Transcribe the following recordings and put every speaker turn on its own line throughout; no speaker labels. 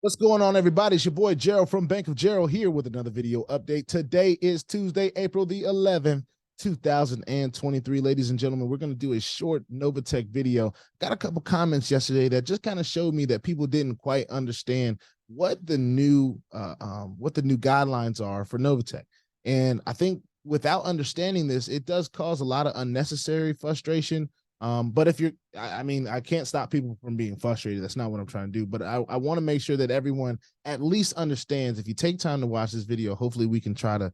What's going on, everybody? It's your boy Gerald from Bank of Gerald here with another video update. Today is Tuesday, April the 11th, 2023. Ladies and gentlemen, we're going to do a short Novatech video. Got a couple comments yesterday that just kind of showed me that people didn't quite understand what the new guidelines are for Novatech. And I think without understanding this, it does cause a lot of unnecessary frustration. But if you're, I mean, I can't stop people from being frustrated. That's not what I'm trying to do. But I want to make sure that everyone at least understands. If you take time to watch this video, hopefully we can try to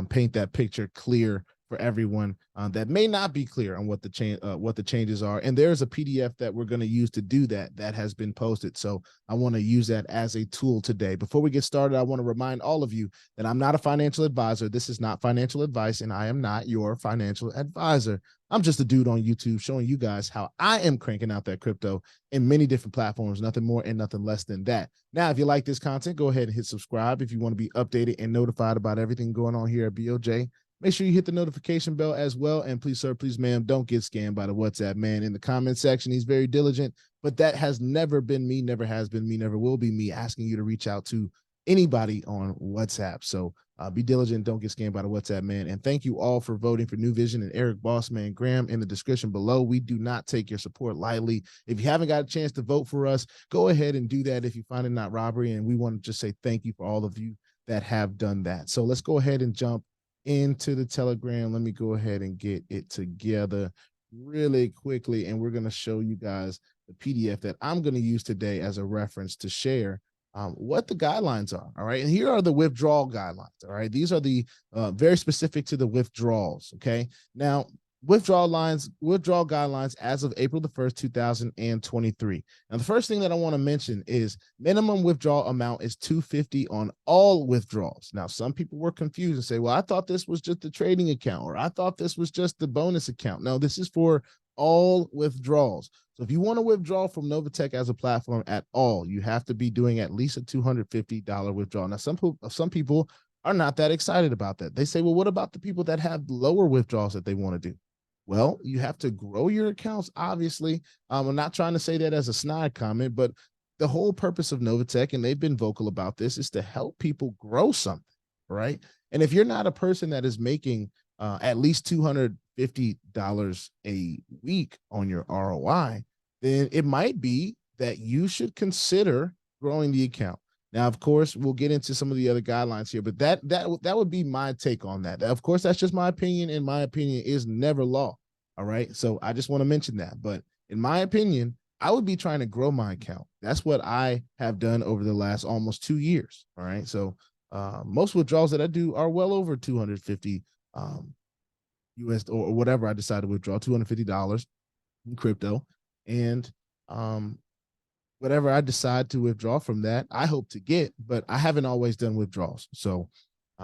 paint that picture clear for everyone that may not be clear on what the changes are. And there's a PDF that we're going to use to do that has been posted. So I want to use that as a tool today. Before we get started, I want to remind all of you that I'm not a financial advisor. This is not financial advice, and I am not your financial advisor. I'm just a dude on YouTube showing you guys how I am cranking out that crypto in many different platforms, nothing more and nothing less than that. Now, if you like this content, go ahead and hit subscribe. If you want to be updated and notified about everything going on here at BOJ, make sure you hit the notification bell as well. And please, sir, please, ma'am, don't get scammed by the WhatsApp man in the comment section. He's very diligent, but that has never been me, never has been me, never will be me asking you to reach out to anybody on WhatsApp. So be diligent, don't get scammed by the WhatsApp man. And thank you all for voting for New Vision and Eric Bossman Graham in the description below. We do not take your support lightly. If you haven't got a chance to vote for us, go ahead and do that if you find it not robbery. And we want to just say thank you for all of you that have done that. So let's go ahead and jump into the Telegram. Let me go ahead and get it together really quickly. And we're going to show you guys the PDF that I'm going to use today as a reference to share what the guidelines are. All right. And here are the withdrawal guidelines. All right. These are the very specific to the withdrawals. Okay. Now, withdrawal guidelines as of April the 1st, 2023. Now, the first thing that I want to mention is minimum withdrawal amount is $250 on all withdrawals. Now, some people were confused and say, well, I thought this was just the trading account, or I thought this was just the bonus account. No, this is for all withdrawals. So if you want to withdraw from Novatech as a platform at all, you have to be doing at least a $250 withdrawal. Now, some people are not that excited about that. They say, well, what about the people that have lower withdrawals that they want to do? Well, you have to grow your accounts, obviously. I'm not trying to say that as a snide comment, but the whole purpose of Novatech, and they've been vocal about this, is to help people grow something, right? And if you're not a person that is making at least $250 a week on your ROI, then it might be that you should consider growing the account. Now, of course, we'll get into some of the other guidelines here, but that would be my take on that. Of course, that's just my opinion, and my opinion is never law. All right. So I just want to mention that. But in my opinion, I would be trying to grow my account. That's what I have done over the last almost 2 years. All right. So most withdrawals that I do are well over 250 US or whatever I decide to withdraw, $250 in crypto. And whatever I decide to withdraw from that, I hope to get, but I haven't always done withdrawals. So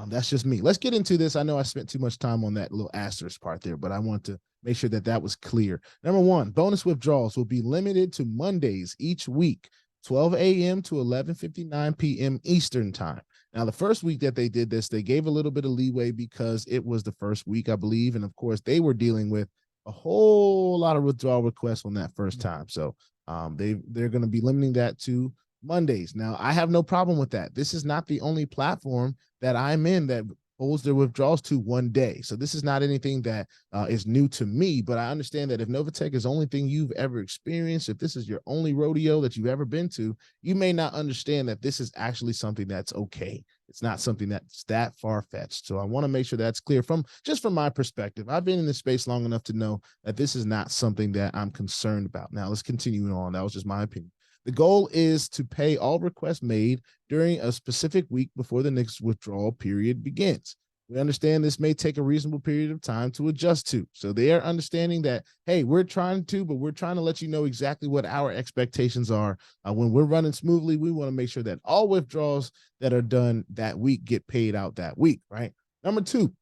that's just me. Let's get into this. I know I spent too much time on that little asterisk part there, but I want to make sure that that was clear. Number one, bonus withdrawals will be limited to Mondays each week, 12 a.m. to 11:59 p.m. Eastern time. Now, the first week that they did this, they gave a little bit of leeway because it was the first week, I believe. And of course, they were dealing with a whole lot of withdrawal requests on that first time. So they're going to be limiting that to Mondays. Now, I have no problem with that. This is not the only platform that I'm in that holds their withdrawals to 1 day. So this is not anything that is new to me, but I understand that if Novatech is the only thing you've ever experienced, if this is your only rodeo that you've ever been to, you may not understand that this is actually something that's okay. It's not something that's that far-fetched. So I want to make sure that's clear from my perspective. I've been in this space long enough to know that this is not something that I'm concerned about. Now let's continue on. That was just my opinion. The goal is to pay all requests made during a specific week before the next withdrawal period begins. We understand this may take a reasonable period of time to adjust to. So they are understanding that, hey, we're trying to let you know exactly what our expectations are. When we're running smoothly, we want to make sure that all withdrawals that are done that week get paid out that week, right? Number two,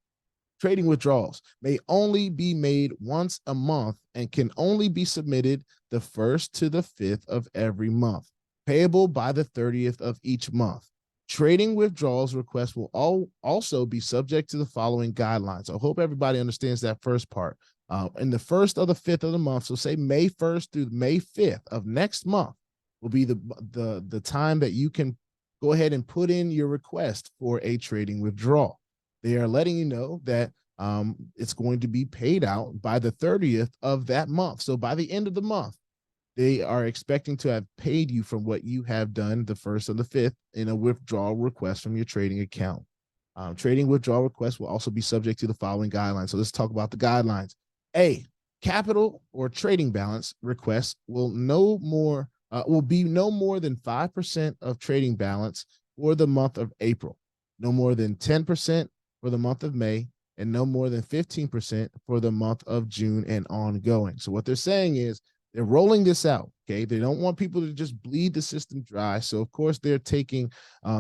trading withdrawals may only be made once a month and can only be submitted the 1st to the 5th of every month, payable by the 30th of each month. Trading withdrawals requests will also be subject to the following guidelines. I hope everybody understands that first part. In the 1st or the 5th of the month, so say May 1st through May 5th of next month will be the time that you can go ahead and put in your request for a trading withdrawal. They are letting you know that it's going to be paid out by the 30th of that month. So by the end of the month, they are expecting to have paid you from what you have done the 1st and the 5th in a withdrawal request from your trading account. Trading withdrawal requests will also be subject to the following guidelines. So let's talk about the guidelines. A, capital or trading balance requests will be no more than 5% of trading balance for the month of April, no more than 10% for the month of May, and no more than 15% for the month of June and ongoing. So what they're saying is they're rolling this out, okay? They don't want people to just bleed the system dry. So, of course, they're taking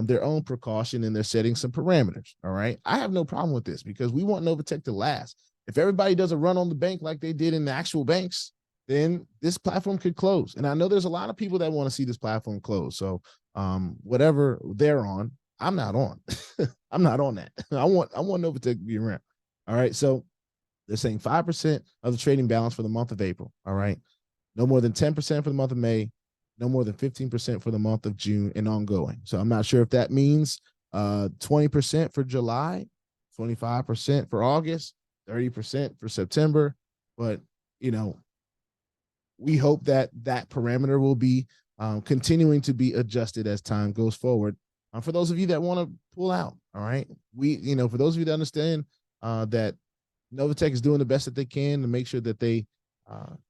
their own precaution and they're setting some parameters, all right? I have no problem with this because we want Novatech to last. If everybody does a run on the bank like they did in the actual banks, then this platform could close. And I know there's a lot of people that want to see this platform close. So whatever they're on, I'm not on. I'm not on that. I want Novatech to be around. All right. So they're saying 5% of the trading balance for the month of April. All right. No more than 10% for the month of May, no more than 15% for the month of June and ongoing. So I'm not sure if that means 20% for July, 25% for August, 30% for September. But, you know, we hope that that parameter will be continuing to be adjusted as time goes forward. For those of you that want to pull out, all right, for those of you that understand that Novatech is doing the best that they can to make sure that they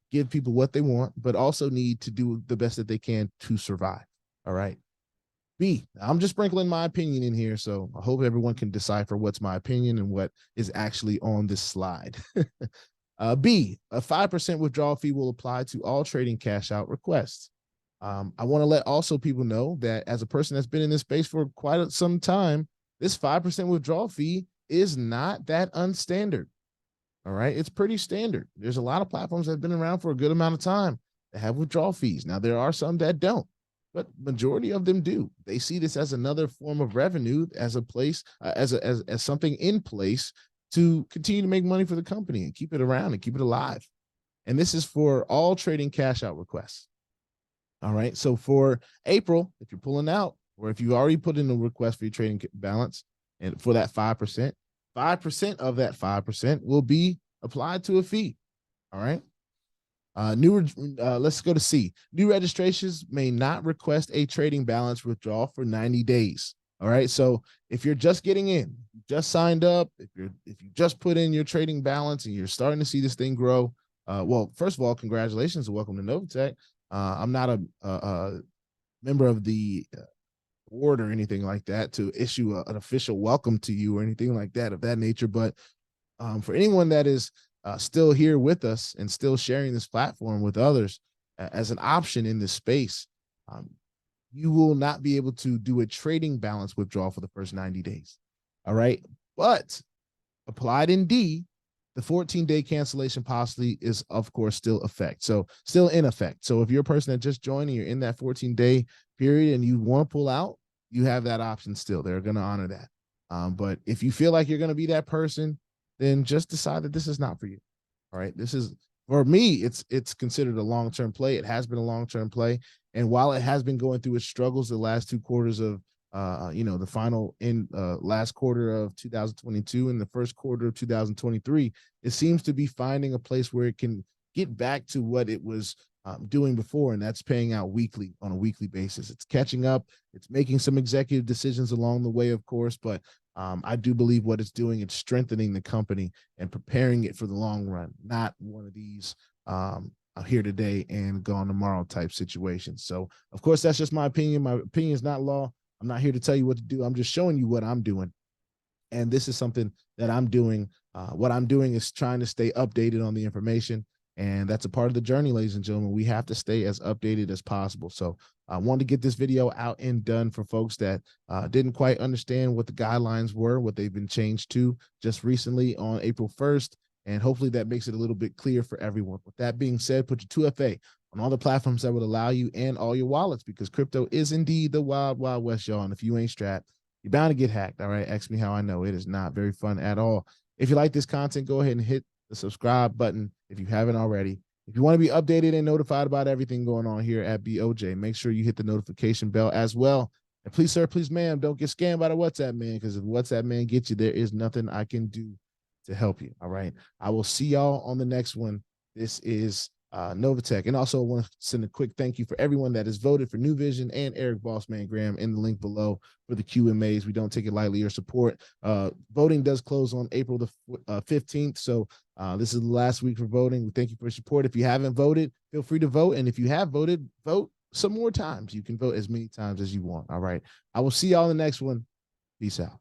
give people what they want, but also need to do the best that they can to survive. All right. B, I'm just sprinkling my opinion in here, so I hope everyone can decipher what's my opinion and what is actually on this slide. B, a 5% withdrawal fee will apply to all trading cash out requests. I want to let also people know that as a person that's been in this space for quite some time, this 5% withdrawal fee is not that unstandard. All right. It's pretty standard. There's a lot of platforms that have been around for a good amount of time that have withdrawal fees. Now, there are some that don't, but majority of them do. They see this as another form of revenue, as a place, as something in place to continue to make money for the company and keep it around and keep it alive. And this is for all trading cash out requests. All right. So for April, if you're pulling out, or if you already put in a request for your trading balance and for that 5%, 5% of that 5% will be applied to a fee. All right. Let's go to C. New registrations may not request a trading balance withdrawal for 90 days. All right. So if you're just getting in, just signed up, if you just put in your trading balance and you're starting to see this thing grow, well, first of all, congratulations and welcome to Novatech. I'm not a member of the board or anything like that to issue an official welcome to you or anything like that of that nature. But for anyone that is still here with us and still sharing this platform with others as an option in this space, you will not be able to do a trading balance withdrawal for the first 90 days. All right. But applied in D, the 14-day cancellation policy is, of course, still in effect. So if you're a person that just joined and you're in that 14-day period and you want to pull out, you have that option still. They're going to honor that. But if you feel like you're going to be that person, then just decide that this is not for you. All right. This is, for me, it's considered a long-term play. It has been a long-term play. And while it has been going through its struggles the last 2 quarters of the final last quarter of 2022 and the first quarter of 2023, it seems to be finding a place where it can get back to what it was doing before, and that's paying out on a weekly basis. It's catching up. It's making some executive decisions along the way, of course, but I do believe what it's doing, it's strengthening the company and preparing it for the long run, not one of these here today and gone tomorrow type situations. So, of course, that's just my opinion. My opinion is not law. I'm not here to tell you what to do. I'm just showing you what I'm doing. And this is something that I'm doing. What I'm doing is trying to stay updated on the information. And that's a part of the journey, ladies and gentlemen. We have to stay as updated as possible. So I wanted to get this video out and done for folks that didn't quite understand what the guidelines were, what they've been changed to just recently on April 1st. And hopefully that makes it a little bit clear for everyone. With that being said, put your 2FA on all the platforms that would allow you and all your wallets, because crypto is indeed the wild, wild west, y'all. And if you ain't strapped, you're bound to get hacked. All right. Ask me how I know. It is not very fun at all. If you like this content, go ahead and hit the subscribe button if you haven't already. If you want to be updated and notified about everything going on here at BOJ, make sure you hit the notification bell as well. And please, sir, please, ma'am, don't get scammed by the WhatsApp man, because if WhatsApp man gets you, there is nothing I can do to help you. All right. I will see y'all on the next one. This is Novatech. And also I want to send a quick thank you for everyone that has voted for New Vision and Eric Bossman Graham in the link below for the QMAs. We don't take it lightly. Your support. Voting does close on April the 15th. So this is the last week for voting. We thank you for your support. If you haven't voted, feel free to vote. And if you have voted, vote some more times. You can vote as many times as you want. All right. I will see y'all in the next one. Peace out.